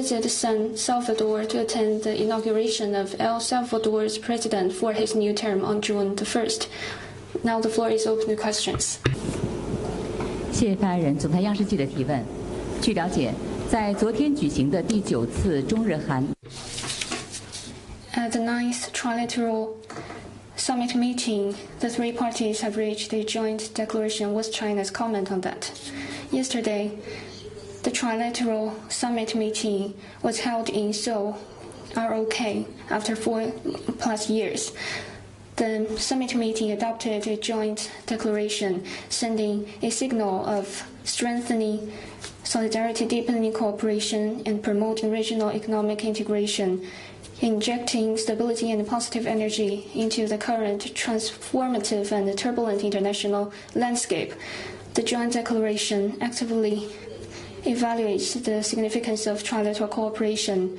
visit San Salvador to attend the inauguration of El Salvador's president for his new term on June the 1st. Now the floor is open to questions. 谢谢发言人。总台央视记者提问：据了解，在昨天举行的第9次中日韩 At the 9th Trilateral Summit meeting, the three parties have reached a joint declaration. What's China's comment on that? Yesterday, the Trilateral Summit meeting was held in Seoul, ROK, after 4+ years. The summit meeting adopted a joint declaration sending a signal of strengthening solidarity, deepening cooperation, and promoting regional economic integration, injecting stability and positive energy into the current transformative and turbulent international landscape. The joint declaration actively evaluates the significance of trilateral cooperation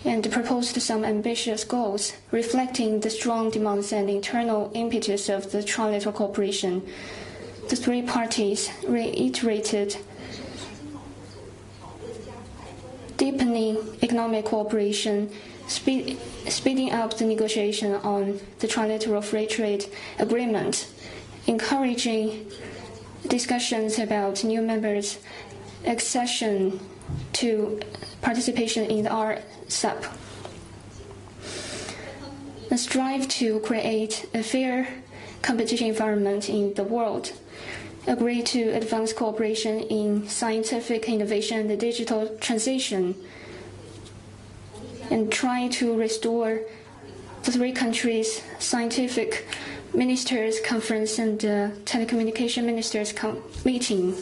and proposed some ambitious goals, reflecting the strong demands and internal impetus of the trilateral cooperation. The three parties reiterated deepening economic cooperation, speeding up the negotiation on the trilateral free trade agreement, encouraging discussions about new members' accession to participation in the RCEP, and strive to create a fair competition environment in the world, agree to advance cooperation in scientific innovation and the digital transition, and try to restore the three countries' scientific ministers' conference and telecommunication ministers' meeting,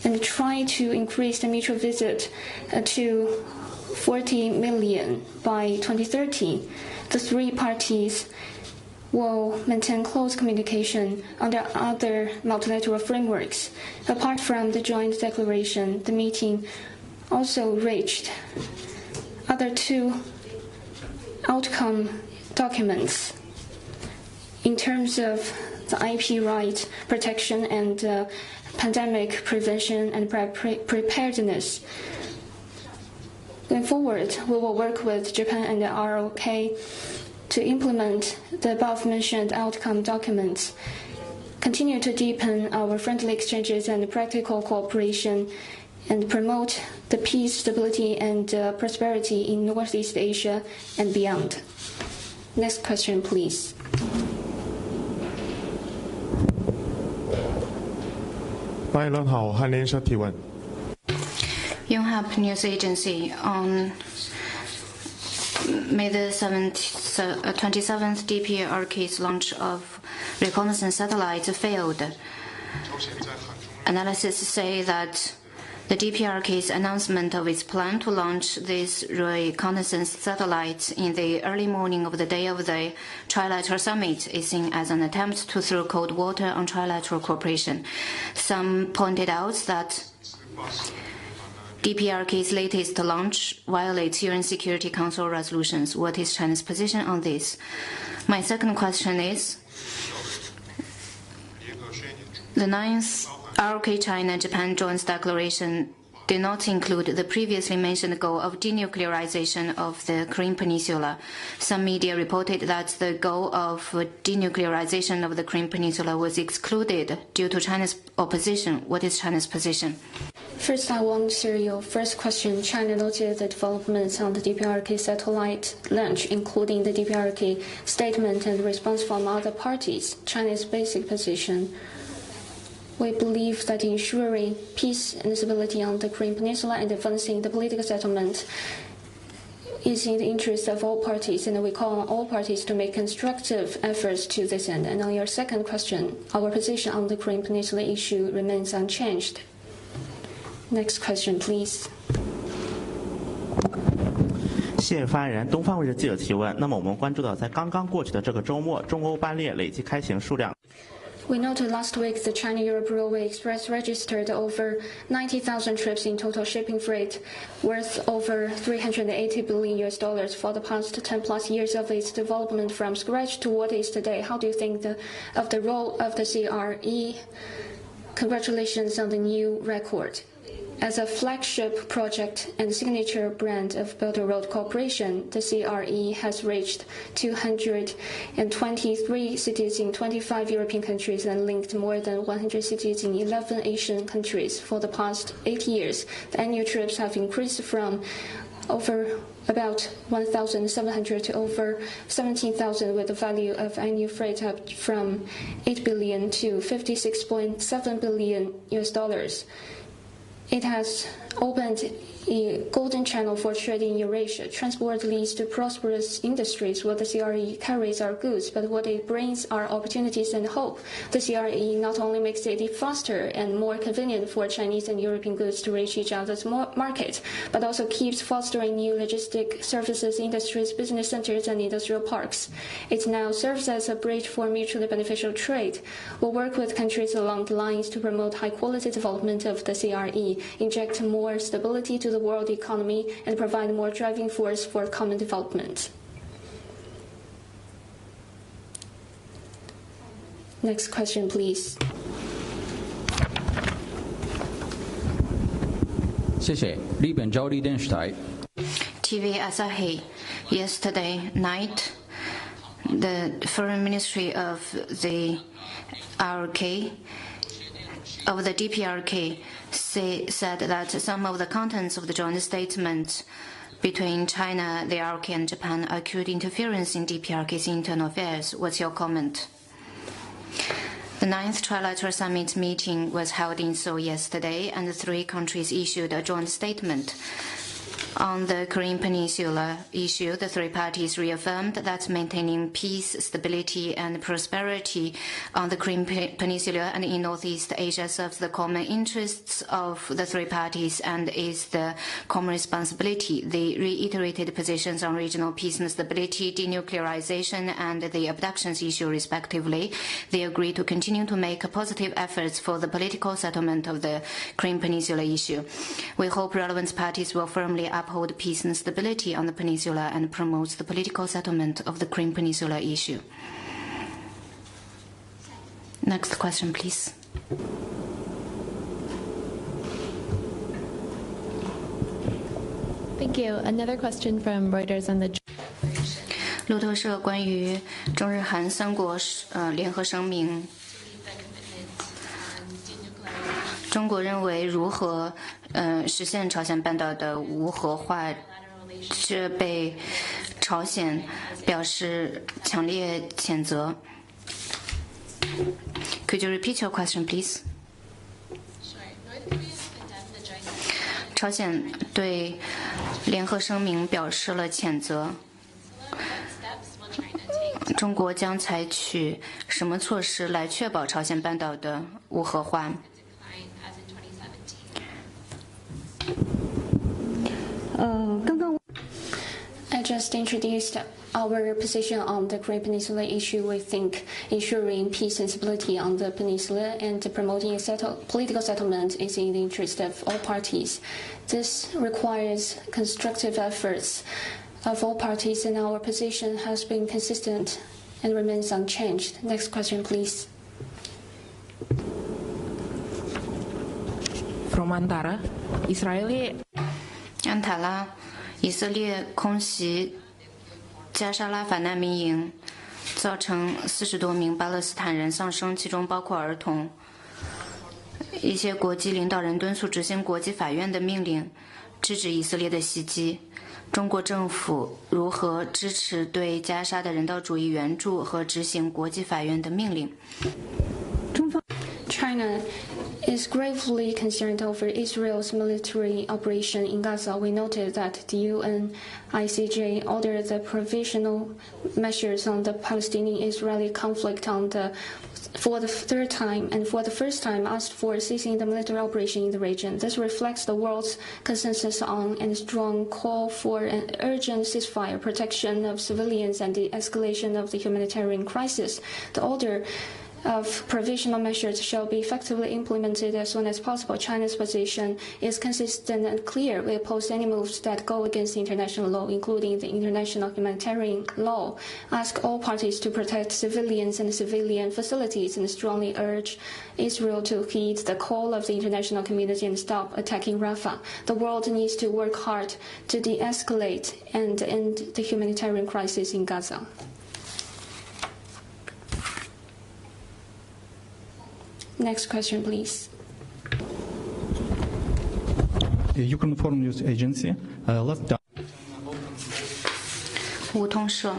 and try to increase the mutual visit to 40 million by 2030. The three parties will maintain close communication under other multilateral frameworks. Apart from the joint declaration, the meeting also reached other two outcome documents in terms of the IP right protection and pandemic prevention and preparedness. Going forward, we will work with Japan and the ROK to implement the above-mentioned outcome documents, continue to deepen our friendly exchanges and practical cooperation, and promote the peace, stability, and prosperity in Northeast Asia and beyond. Next question, please. Yonhap News Agency on May the 27th, DPRK's launch of reconnaissance satellites failed. Analysts say that the DPRK's announcement of its plan to launch these reconnaissance satellites in the early morning of the day of the Trilateral Summit is seen as an attempt to throw cold water on trilateral cooperation. Some pointed out that DPRK's latest launch violates UN Security Council resolutions. What is China's position on this? My second question is, the 9th ROK China-Japan Joint Declaration did not include the previously mentioned goal of denuclearization of the Korean Peninsula. Some media reported that the goal of denuclearization of the Korean Peninsula was excluded due to China's opposition. What is China's position? First, I want to answer your first question. China noted the developments on the DPRK satellite launch, including the DPRK statement and response from other parties. China's basic position: we believe that ensuring peace and stability on the Korean Peninsula and advancing the political settlement is in the interest of all parties, and we call on all parties to make constructive efforts to this end. And on your second question, our position on the Korean Peninsula issue remains unchanged. Next question, please. 谢谢发言人。东方卫视记者提问。那么我们关注到，在刚刚过去的这个周末，中欧班列累计开行数量。 We noted last week the China-Europe Railway Express registered over 90,000 trips in total shipping freight, worth over $380 billion for the past 10+ years of its development from scratch to what is today. How do you think of the role of the CRE? Congratulations on the new record. As a flagship project and signature brand of Belt and Road Cooperation, the CRE has reached 223 cities in 25 European countries and linked more than 100 cities in 11 Asian countries. For the past 8 years, the annual trips have increased from over about 1,700 to over 17,000, with the value of annual freight up from 8 billion to 56.7 billion US dollars. It has opened a golden channel for trade in Eurasia. Transport leads to prosperous industries. What the CRE carries are goods, but what it brings are opportunities and hope. The CRE not only makes it faster and more convenient for Chinese and European goods to reach each other's market, but also keeps fostering new logistic services, industries, business centers, and industrial parks. It now serves as a bridge for mutually beneficial trade. We'll work with countries along the lines to promote high-quality development of the CRE, inject more stability to the world economy, and provide more driving force for common development. Next question, please. 谢谢。日本朝日電視台。 TV Asahi. Yesterday night, the Foreign Ministry of the DPRK said that some of the contents of the joint statement between China, the RK, and Japan accused interference in DPRK's internal affairs. What's your comment? The 9th Trilateral Summit meeting was held in Seoul yesterday, and the 3 countries issued a joint statement. On the Korean Peninsula issue, the 3 parties reaffirmed that maintaining peace, stability, and prosperity on the Korean Peninsula and in Northeast Asia serves the common interests of the 3 parties and is the common responsibility. They reiterated positions on regional peace and stability, denuclearization, and the abductions issue, respectively. They agreed to continue to make positive efforts for the political settlement of the Korean Peninsula issue. We hope relevant parties will firmly uphold peace and stability on the peninsula and promote the political settlement of the Korean Peninsula issue. Next question, please. Thank you. Another question from Reuters on the 路透社关于中日韩3国联合声明，中国认为如何实现朝鲜半岛的无核化，这被朝鲜表示强烈谴责。Could you repeat your question, please? 朝鲜对联合声明表示了谴责。中国将采取什么措施来确保朝鲜半岛的无核化？ I just introduced our position on the Korean Peninsula issue. We think ensuring peace and stability on the peninsula and promoting a political settlement is in the interest of all parties. This requires constructive efforts of all parties, and our position has been consistent and remains unchanged. Next question, please. From Antara, Israeli. 安塔拉，以色列空袭加沙拉法难民营，造成40多名巴勒斯坦人丧生，其中包括儿童。一些国际领导人敦促执行国际法院的命令，制止以色列的袭击。中国政府如何支持对加沙的人道主义援助和执行国际法院的命令？ China is gravely concerned over Israel's military operation in Gaza. We noted that the UN ICJ ordered the provisional measures on the Palestinian-Israeli conflict for the third time and for the first time asked for ceasing the military operation in the region. This reflects the world's consensus on and strong call for an urgent ceasefire, protection of civilians, and the escalation of the humanitarian crisis. The order of provisional measures shall be effectively implemented as soon as possible. China's position is consistent and clear. We oppose any moves that go against international law, including the international humanitarian law. Ask all parties to protect civilians and civilian facilities, and strongly urge Israel to heed the call of the international community and stop attacking Rafah. The world needs to work hard to de-escalate and end the humanitarian crisis in Gaza. Next question, please. Ukraine Foreign News Agency last time. 梧桐社。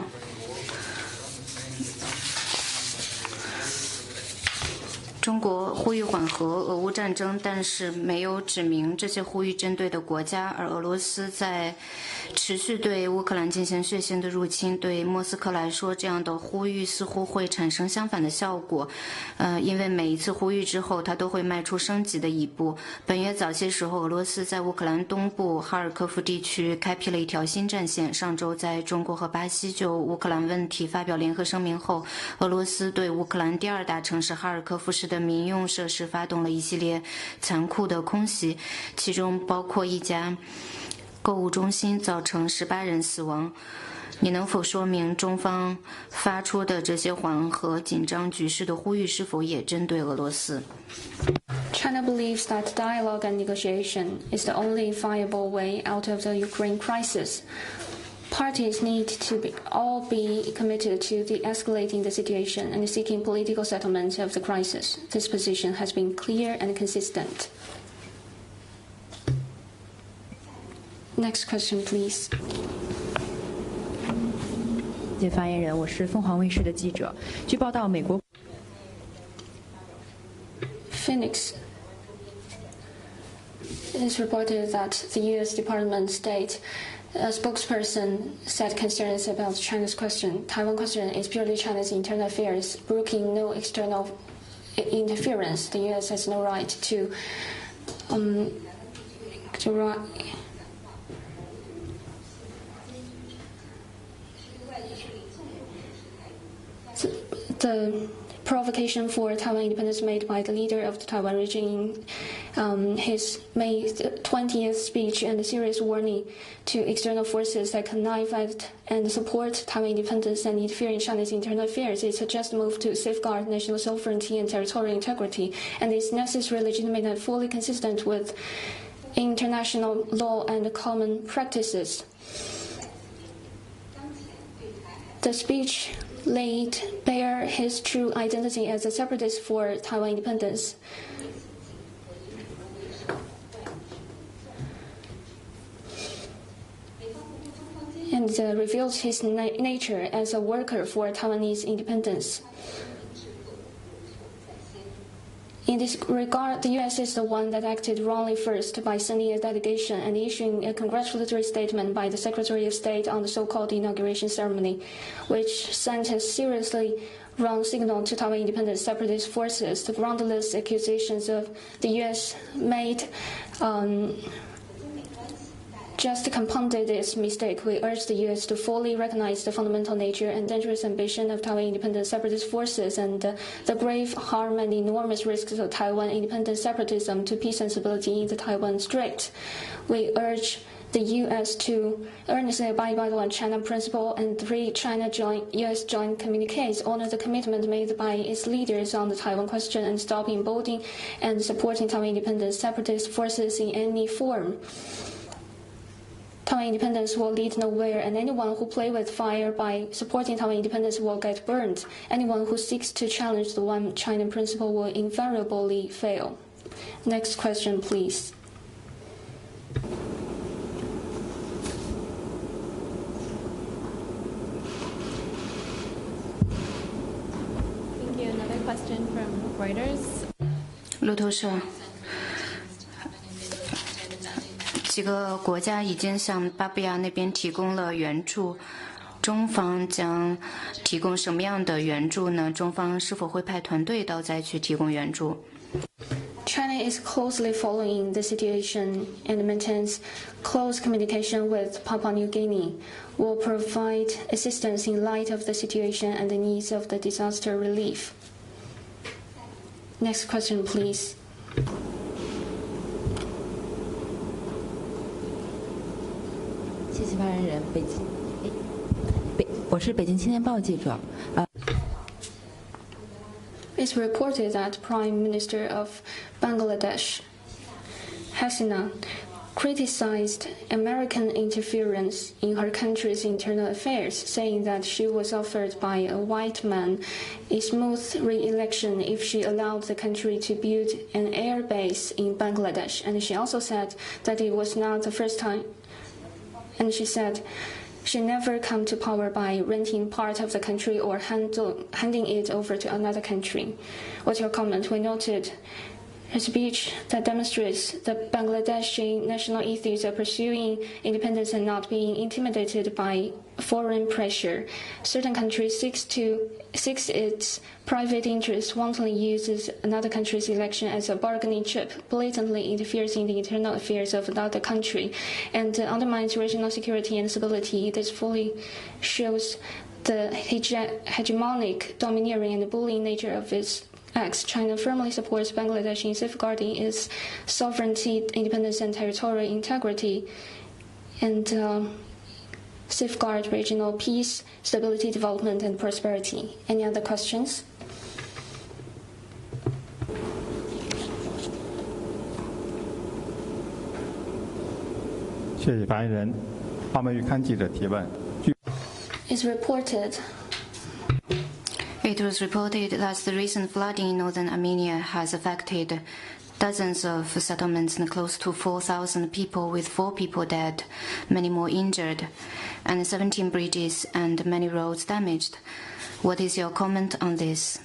中国呼吁缓和俄乌战争，但是没有指明这些呼吁针对的国家，而俄罗斯在持续对乌克兰进行血腥的入侵。对莫斯科来说，这样的呼吁似乎会产生相反的效果，因为每一次呼吁之后，它都会迈出升级的一步。本月早些时候，俄罗斯在乌克兰东部哈尔科夫地区开辟了一条新战线。上周，在中国和巴西就乌克兰问题发表联合声明后，俄罗斯对乌克兰第二大城市哈尔科夫市的民用设施发动了一系列残酷的空袭，其中包括一家购物中心，造成18人死亡。你能否说明中方发出的这些缓和紧张局势的呼吁是否也针对俄罗斯？ China believes that dialogue and negotiation is the only viable way out of the Ukraine crisis. Parties need to all be committed to de-escalating the situation and seeking political settlement of the crisis. This position has been clear and consistent. Next question, please. 谢谢发言人，我是凤凰卫视的记者。据报道，美国 Phoenix. It is reported that the U.S. Department of State spokesperson said concerns about China's question. Taiwan question is purely China's internal affairs, brooking no external interference. The U.S. has no right to the provocation for Taiwan independence made by the leader of the Taiwan region in his May 20th speech, and a serious warning to external forces that connive at and support Taiwan independence and interfere in China's internal affairs. It's a just move to safeguard national sovereignty and territorial integrity, and is necessary, legitimate, and fully consistent with international law and common practices. The speech laid bare his true identity as a separatist for Taiwan independence. And revealed his nature as a worker for Taiwanese independence. In this regard, the U.S. is the one that acted wrongly first by sending a delegation and issuing a congratulatory statement by the Secretary of State on the so-called inauguration ceremony, which sent a seriously wrong signal to Taiwan independent separatist forces. The groundless accusations of the U.S. made just compounded its mistake. We urge the U.S. to fully recognize the fundamental nature and dangerous ambition of Taiwan independent separatist forces and the grave harm and enormous risks of Taiwan independent separatism to peace and stability in the Taiwan Strait. We urge the U.S. to earnestly abide by the One China principle and 3 China-U.S. joint communiques, honor the commitment made by its leaders on the Taiwan question, and stop emboldening and supporting Taiwan independent separatist forces in any form. Taiwan independence will lead nowhere, and anyone who plays with fire by supporting Taiwan independence will get burned. Anyone who seeks to challenge the One China principle will invariably fail. Next question, please. Thank you. Another question from Reuters. 路透社。几个国家已经向巴布亚那边提供了援助，中方将提供什么样的援助呢？中方是否会派团队到灾区提供援助？ China is closely following the situation and maintains close communication with Papua New Guinea. Will provide assistance in light of the situation and the needs of the disaster relief. Next question, please. 谢谢发言人，我是北京青年报记者。It's reported that Prime Minister of Bangladesh, Hasina, criticized American interference in her country's internal affairs, saying that she was offered by a white man a smooth re-election if she allowed the country to build an air base in Bangladesh. And she also said that it was not the first time. And she said she never come to power by renting part of the country or handing it over to another country. What's your comment? We noted a speech that demonstrates the Bangladeshi national ethos of pursuing independence and not being intimidated by foreign pressure. Certain countries seeks its private interests, wantonly uses another country's election as a bargaining chip, blatantly interferes in the internal affairs of another country, and undermines regional security and stability. This fully shows the hegemonic, domineering, and bullying nature of its acts. China firmly supports Bangladesh in safeguarding its sovereignty, independence, and territorial integrity, and safeguard regional peace, stability, development, and prosperity. Any other questions? It's reported. It was reported that the recent flooding in northern Armenia has affected dozens of settlements and close to 4,000 people, with 4 people dead, many more injured, and 17 bridges and many roads damaged. What is your comment on this?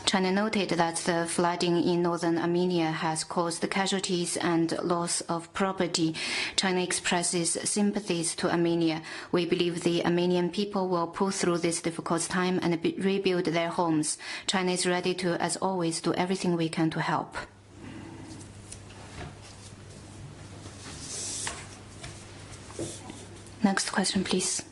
China noted that the flooding in northern Armenia has caused casualties and loss of property. China expresses sympathies to Armenia. We believe the Armenian people will pull through this difficult time and rebuild their homes. China is ready to, as always, do everything we can to help. Next question, please.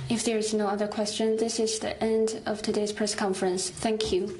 If there is no other question, this is the end of today's press conference. Thank you.